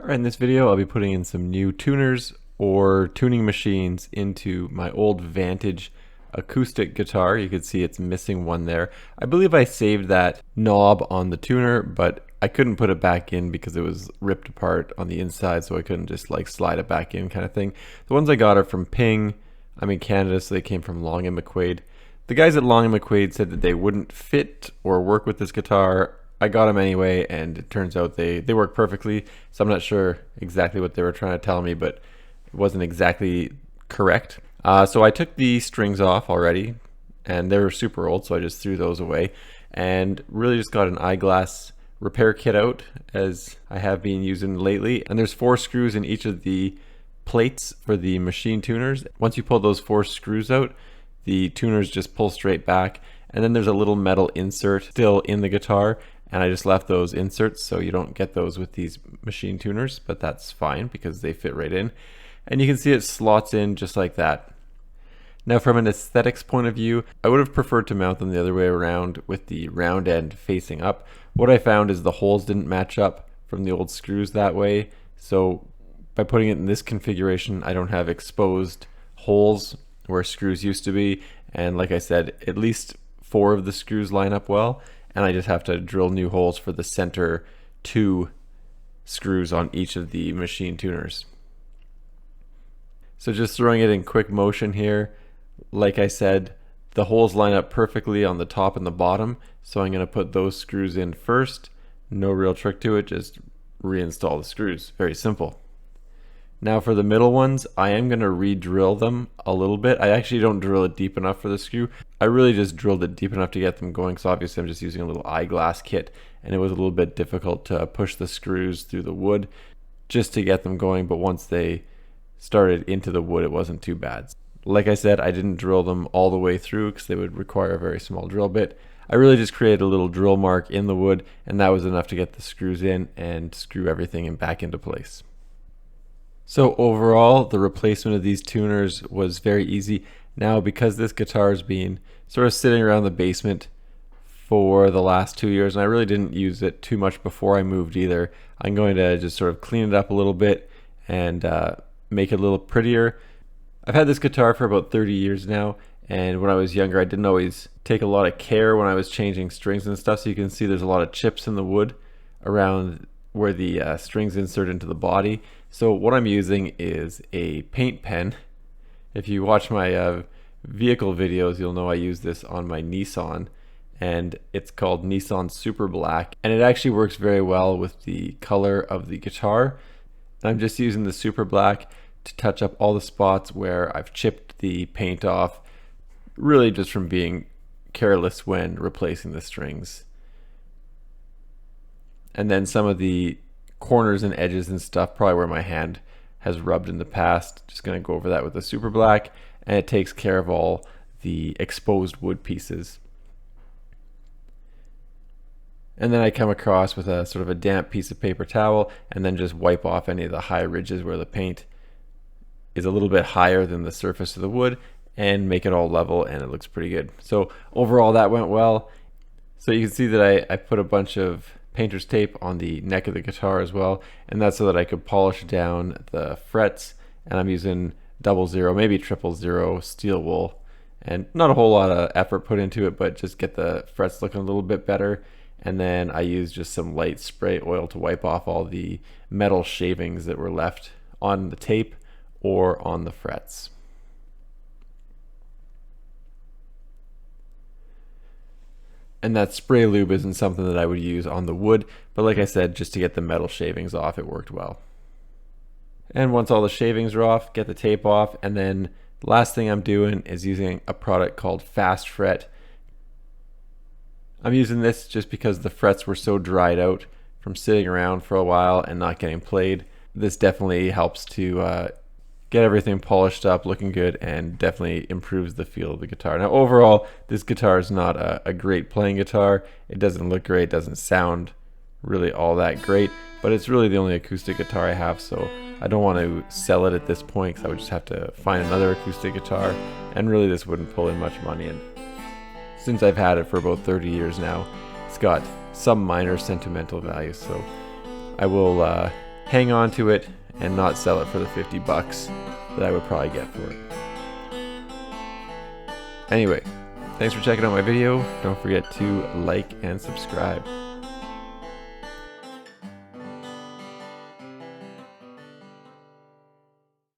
In this video, I'll be putting in some new tuners or tuning machines into my old Vantage acoustic guitar. You can see it's missing one there. I believe I saved that knob on the tuner, but I couldn't put it back in because it was ripped apart on the inside, so I couldn't just like slide it back in kind of thing. The ones I got are from Ping. I'm in Canada, so they came from Long & McQuaid. The guys at Long & McQuaid said that they wouldn't fit or work with this guitar. I got them anyway, and it turns out they work perfectly. So I'm not sure exactly what they were trying to tell me, but it wasn't exactly correct. So I took the strings off already, and they were super old, so I just threw those away, and really just got an eyeglass repair kit out, as I have been using lately. And there's 4 screws in each of the plates for the machine tuners. Once you pull those 4 screws out, the tuners just pull straight back, and then there's a little metal insert still in the guitar, and I just left those inserts so you don't get those with these machine tuners, but that's fine because they fit right in. And you can see it slots in just like that. Now from an aesthetics point of view, I would have preferred to mount them the other way around with the round end facing up. What I found is the holes didn't match up from the old screws that way, so by putting it in this configuration, I don't have exposed holes where screws used to be, and like I said, at least 4 of the screws line up well, and I just have to drill new holes for the center 2 screws on each of the machine tuners. So just throwing it in quick motion here, like I said, the holes line up perfectly on the top and the bottom, so I'm going to put those screws in first. No real trick to it, just reinstall the screws. Very simple. Now for the middle ones, I am going to re-drill them a little bit. I actually don't drill it deep enough for the screw. I really just drilled it deep enough to get them going, so obviously I'm just using a little eyeglass kit, and it was a little bit difficult to push the screws through the wood just to get them going, but once they started into the wood, it wasn't too bad. Like I said, I didn't drill them all the way through because they would require a very small drill bit. I really just created a little drill mark in the wood, and that was enough to get the screws in and screw everything back into place. So overall, the replacement of these tuners was very easy. Now, because this guitar has been sort of sitting around the basement for the last 2 years, and I really didn't use it too much before I moved either, I'm going to just sort of clean it up a little bit and make it a little prettier. I've had this guitar for about 30 years now, and when I was younger, I didn't always take a lot of care when I was changing strings and stuff, so you can see there's a lot of chips in the wood around where the strings insert into the body. So what I'm using is a paint pen. If you watch my vehicle videos, you'll know I use this on my Nissan, and it's called Nissan Super Black, and it actually works very well with the color of the guitar. I'm just using the Super Black to touch up all the spots where I've chipped the paint off, really just from being careless when replacing the strings. And then some of the corners and edges and stuff, probably where my hand has rubbed in the past, just going to go over that with the Super Black, and it takes care of all the exposed wood pieces. And then I come across with a sort of a damp piece of paper towel, and then just wipe off any of the high ridges where the paint is a little bit higher than the surface of the wood, and make it all level, and it looks pretty good. So overall that went well. So you can see that I put a bunch of painter's tape on the neck of the guitar as well, and that's so that I could polish down the frets, and I'm using 00, maybe 000 steel wool, and not a whole lot of effort put into it, but just get the frets looking a little bit better. And then I use just some light spray oil to wipe off all the metal shavings that were left on the tape or on the frets. And that spray lube isn't something that I would use on the wood, but like I said, just to get the metal shavings off, it worked well. And once all the shavings are off, get the tape off, and then the last thing I'm doing is using a product called Fast Fret. I'm using this just because the frets were so dried out from sitting around for a while and not getting played. This definitely helps to get everything polished up, looking good, and definitely improves the feel of the guitar. Now overall, this guitar is not a great playing guitar. It doesn't look great, doesn't sound really all that great, but it's really the only acoustic guitar I have, so I don't want to sell it at this point because I would just have to find another acoustic guitar, and really this wouldn't pull in much money. And since I've had it for about 30 years now, it's got some minor sentimental value, so I will hang on to it and not sell it for the 50 bucks that I would probably get for it. Anyway, thanks for checking out my video. Don't forget to like and subscribe.